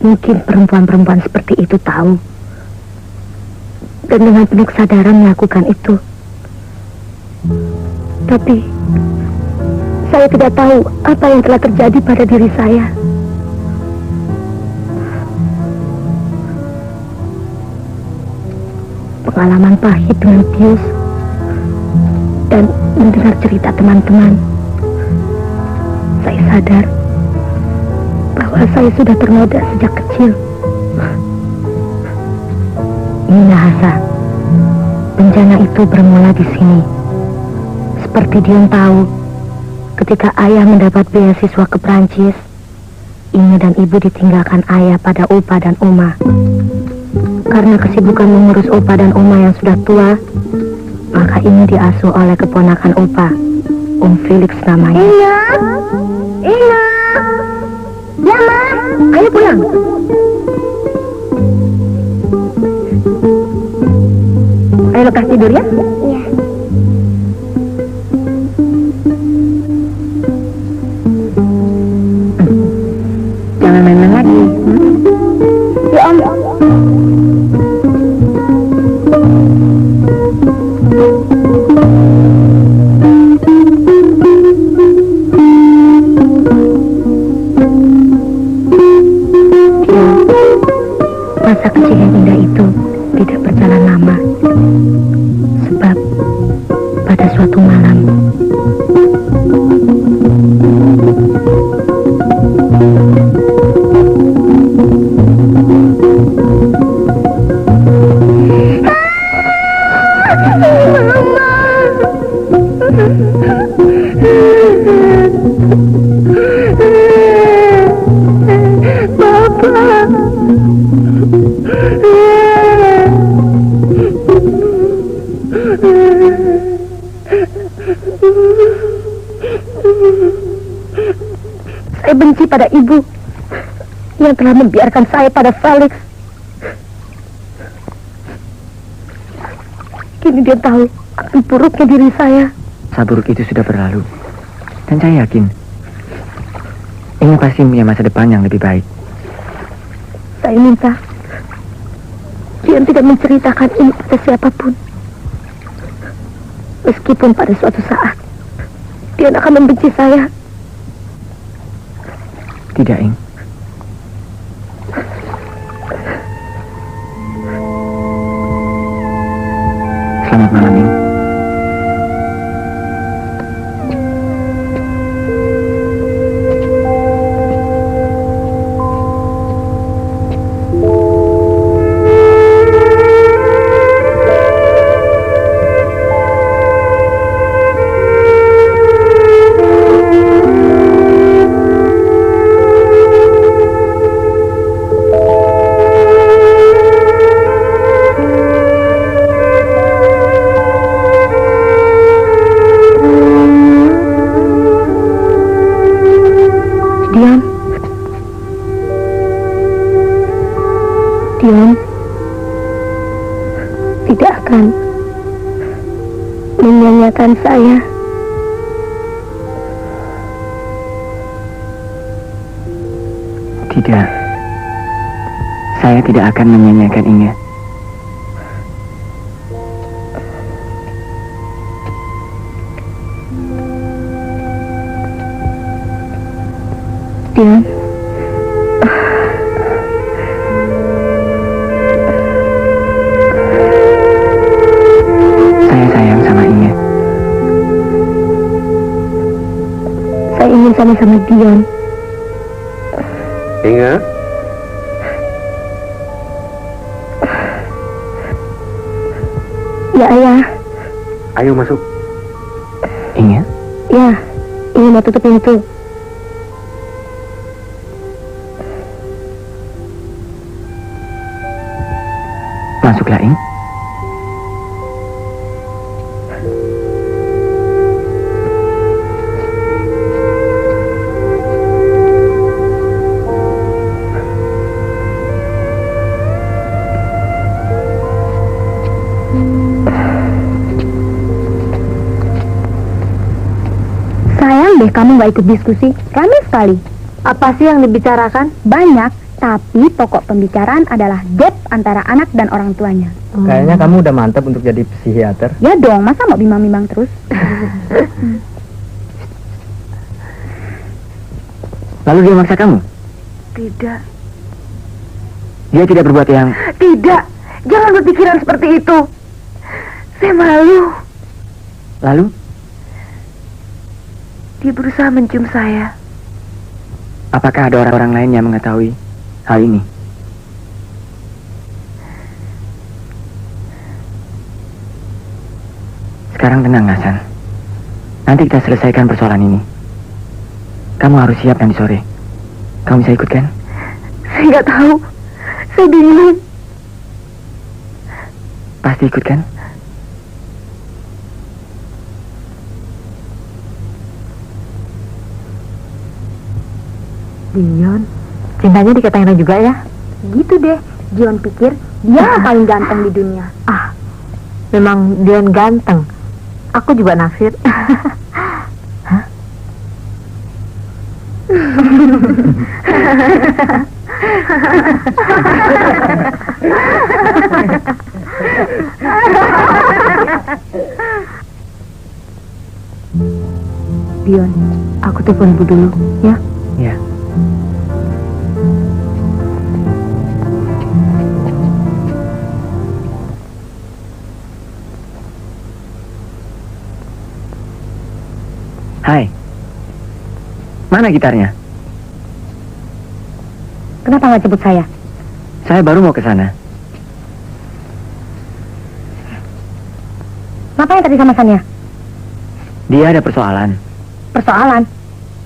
Mungkin perempuan-perempuan seperti itu tahu, dan dengan penuh kesadaran melakukan itu. Tapi saya tidak tahu apa yang telah terjadi pada diri saya. Pengalaman pahit dengan Pius dan mendengar cerita teman-teman, saya sadar bahwa saya sudah ternoda sejak kecil. Minahasa, bencana itu bermula di sini. Seperti Dion tahu, ketika ayah mendapat beasiswa ke Prancis, Inge dan ibu ditinggalkan ayah pada Opa dan Oma. Karena kesibukan mengurus Opa dan Oma yang sudah tua, maka Inge diasuh oleh keponakan Opa, Om Felix namanya. Inge! Ya, Ma. Ayo pulang. Ayo lekas tidur ya. Iya. Jangan main-main lagi. Ya, Om. Masa kecil yang indah itu tidak berjalan lama. Sebab pada suatu malam saya benci pada ibu yang telah membiarkan saya pada Felix. Kini dia tahu akan buruknya diri saya. Saburuk itu sudah berlalu, dan saya yakin Inge pasti punya masa depan yang lebih baik. Saya minta dia tidak menceritakan ini pada siapapun. Meskipun pada suatu saat dia akan membenci saya. Tidak, Ing. Selamat malam, Ing. Dion tidak akan menyanyiakan saya. Tidak, saya tidak akan menyanyiakan Inge. Dion, saya sayang sama Inge. saya ingin sama-sama Dion. Inge? Ya, Ayah. Ayo masuk. Inge? Ya, ini mau tutup pintu. Masuklah, Ing. Sayang deh kamu nggak ikut diskusi. Rame sekali. Apa sih yang dibicarakan? Banyak. Tapi pokok pembicaraan adalah gap antara anak dan orang tuanya. Kayaknya kamu udah mantap untuk jadi psikiater. Ya dong, masa mau bimbang-bimbang terus? Lalu dia maksa kamu? Tidak. Dia tidak berbuat yang... Tidak. Jangan berpikiran seperti itu. Saya malu. Lalu? Dia berusaha mencium saya. Apakah ada orang-orang lain yang mengetahui hal ini? Sekarang tenang, Hasan. Nanti kita selesaikan persoalan ini. Kamu harus siap nanti sore. Kamu bisa ikut kan? Saya nggak tahu. Saya bingung. Pasti ikut kan? Dion, cintanya dikatakan juga ya? Gitu deh, Dion pikir dia yang paling ganteng di dunia. Ah, memang Dion ganteng. Aku juga naksir. Hah? Dion, aku telepon ibu dulu, ya? Ya. Hai. Mana gitarnya? Kenapa nggak jemput saya? Saya baru mau ke sana. Ngapain tadi sama Sania? Dia ada persoalan. Persoalan?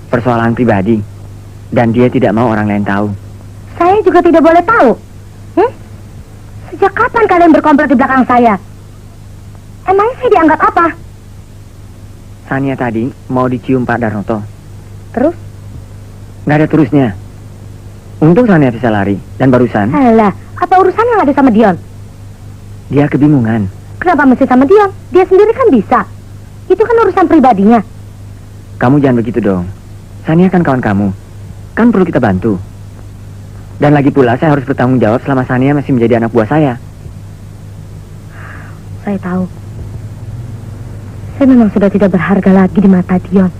Persoalan pribadi. Dan dia tidak mau orang lain tahu. Saya juga tidak boleh tahu. Sejak kapan kalian berkomplot di belakang saya? Emangnya saya dianggap apa? Sania tadi mau dicium Pak Darnoto. Terus? Nggak ada terusnya. Untung Sania bisa lari. Dan barusan Alah, apa urusan yang ada sama Dion? dia kebingungan. Kenapa mesti sama Dion? Dia sendiri kan bisa. Itu kan urusan pribadinya. Kamu jangan begitu dong. Sania kan kawan kamu. Kan perlu kita bantu. Dan lagi pula saya harus bertanggung jawab selama Sania masih menjadi anak buah saya. Saya tahu. Saya memang sudah tidak berharga lagi di mata Dion.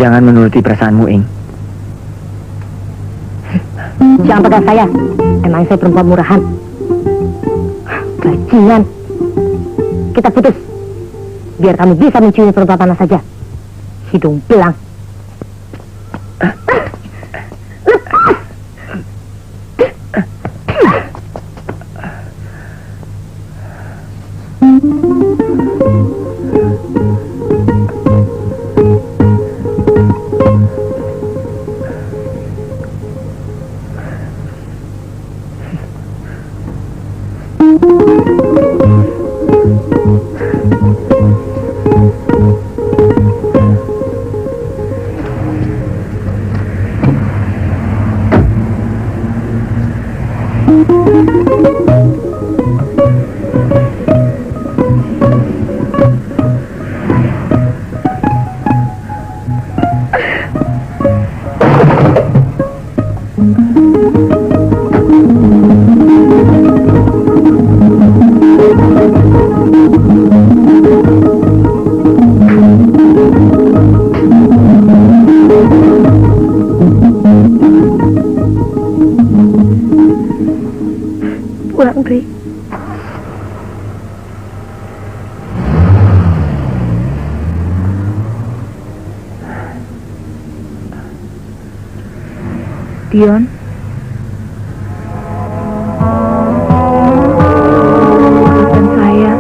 Jangan menuruti perasaanmu, Ing. Jangan pegang saya. Emang saya perempuan murahan. Bajingan. Kita putus. Biar kamu bisa menciumi perempuan panas saja. Hidung belang. Pulang, Dri. Dion. Dan saya.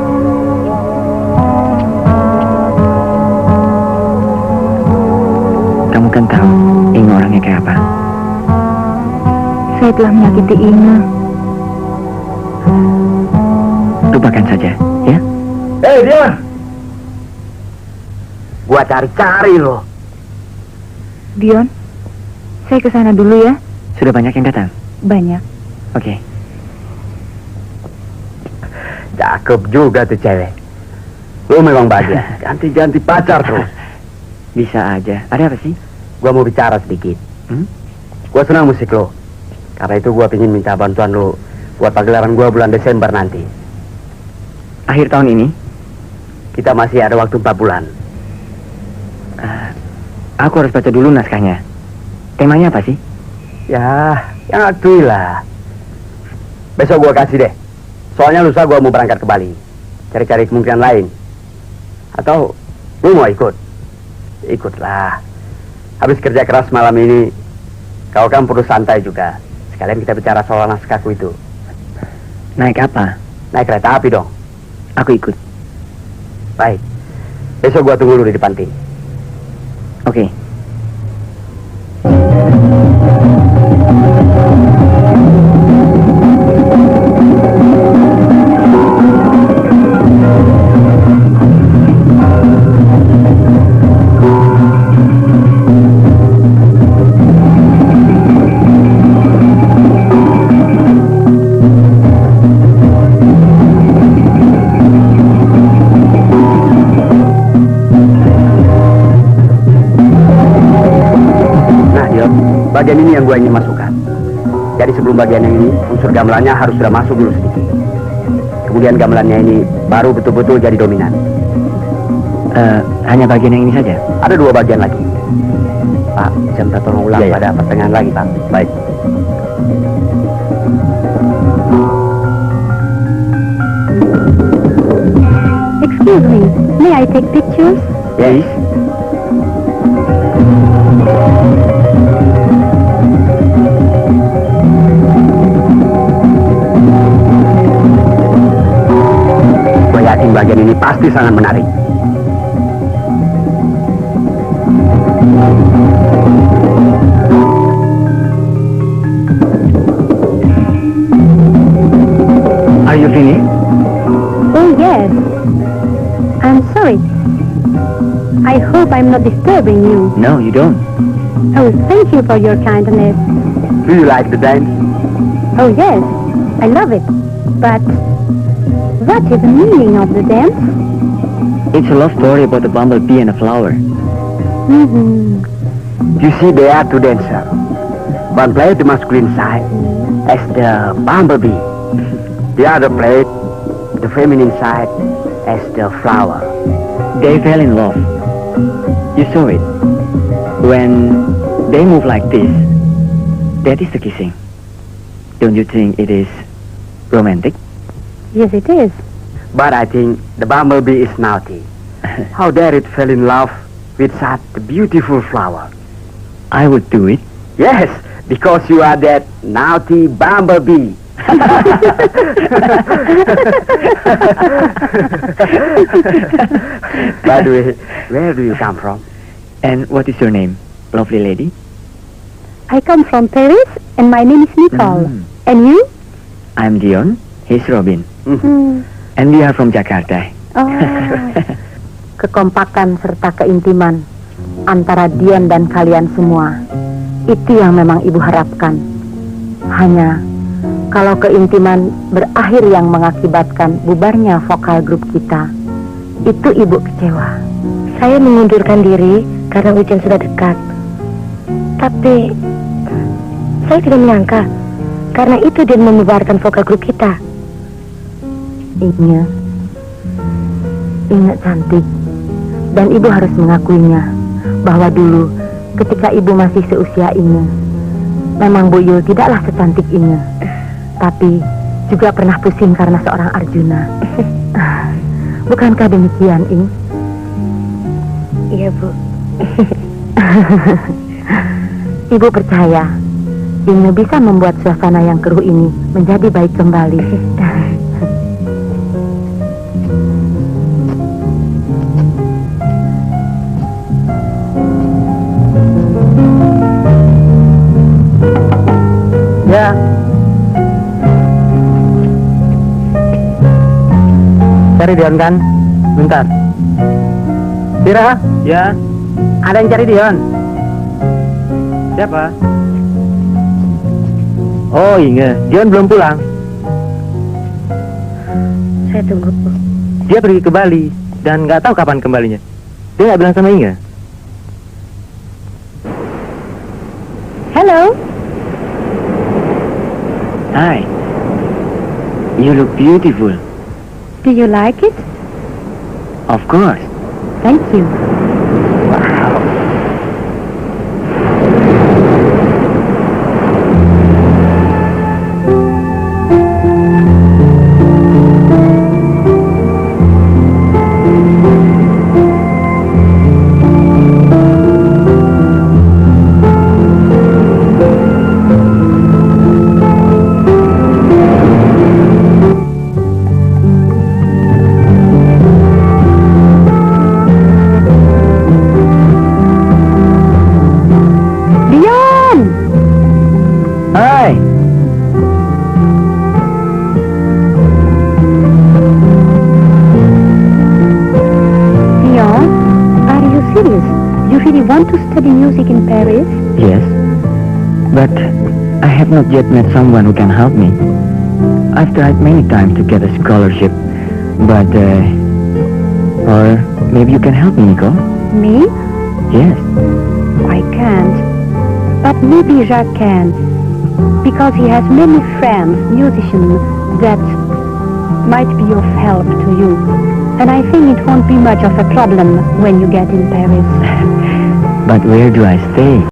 Kamu kan tahu Inge orangnya kayak apa. Saya telah menyakiti Inge. Lupakan saja, ya? Hei, Dion! Gua cari-cari loh. Dion, saya ke sana dulu ya. Sudah banyak yang datang? Banyak. Oke. Cakep juga tuh cewek. Lu memang bahagia. Ganti-ganti pacar terus. Bisa aja. Ada apa sih? Gua mau bicara sedikit. Gua senang musik lo. Karena itu gua pengen minta bantuan lo buat pagelaran gua bulan Desember nanti. Akhir tahun ini? Kita masih ada waktu 4 bulan. Aku harus baca dulu naskahnya. Temanya apa sih? Ya, yang akui lah. Besok gua kasih deh. Soalnya lusa gua mau berangkat ke Bali. Cari-cari kemungkinan lain. Atau lu mau ikut? Ikutlah. Habis kerja keras malam ini, kau kan perlu santai juga. Sekalian kita bicara soal naskahku itu. Naik apa? Naik kereta api dong. Aku ikut. Baik. Besok gua tunggu lu di depan tim. Oke. Bagian ini yang gue ingin masukkan. Jadi sebelum bagian yang ini, unsur gamelannya harus sudah masuk dulu sedikit. Kemudian gamelannya ini baru betul-betul jadi dominan. Hanya bagian yang ini saja? Ada 2 bagian lagi. Pak, bisa minta tolong ulang pada pertengahan lagi, Pak. Baik. Excuse me, may I take pictures? Yes. Gue yakin bagian ini pasti sangat menarik. Are you finished? Oh, yes. I'm sorry. I hope I'm not disturbing you. No, you don't. Oh, thank you for your kindness. Do you like the dance? Oh, yes. I love it. But what is the meaning of the dance? It's a love story about a bumblebee and a flower. Mm-hmm. You see, there are 2 dancers. One played the masculine side as the bumblebee. The other played the feminine side as the flower. They fell in love. You saw it. When they move like this, that is the kissing. Don't you think it is romantic? Yes, it is. But I think the bumblebee is naughty. How dare it fell in love with such a beautiful flower? I would do it. Yes, because you are that naughty bumblebee. By the way, where do you come from? And what is your name, lovely lady? I come from Paris, and my name is Nicole. And you? I'm Dion. He's Robin. Hmm. And we are from Jakarta. Oh. Kekompakan serta keintiman antara Dion dan kalian semua, itu yang memang ibu harapkan. Hanya kalau keintiman berakhir yang mengakibatkan bubarnya vokal grup kita, itu ibu kecewa. Saya mengundurkan diri karena ujian sudah dekat. Tapi saya tidak menyangka karena itu dia membubarkan vokal grup kita. Ingat cantik. Dan ibu harus mengakuinya bahwa dulu ketika ibu masih seusia Inge, memang Bu Yul tidaklah secantik Inge, tapi juga pernah pusing karena seorang Arjuna. Bukankah demikian, Ing? Iya, Bu. Ibu percaya Inge bisa membuat suasana yang keruh ini menjadi baik kembali. Ya. Cari Dion kan? Bentar. Tira? Ya. Ada yang cari Dion. Siapa? Oh, Inge. Dion belum pulang. Saya tunggu, Bu. Dia pergi ke Bali. dan nggak tahu kapan kembalinya. Dia nggak bilang sama Inga. Hello? Hi. You look beautiful. Do you like it? Of course. Thank you. Hi. Leon, are you serious? You really want to study music in Paris? Yes. But I have not yet met someone who can help me. I've tried many times to get a scholarship, but or maybe you can help me, Nico? Me? Yes. I can't. But maybe Jacques can. Because he has many friends, musicians, that might be of help to you. And I think it won't be much of a problem when you get in Paris. But where do I stay?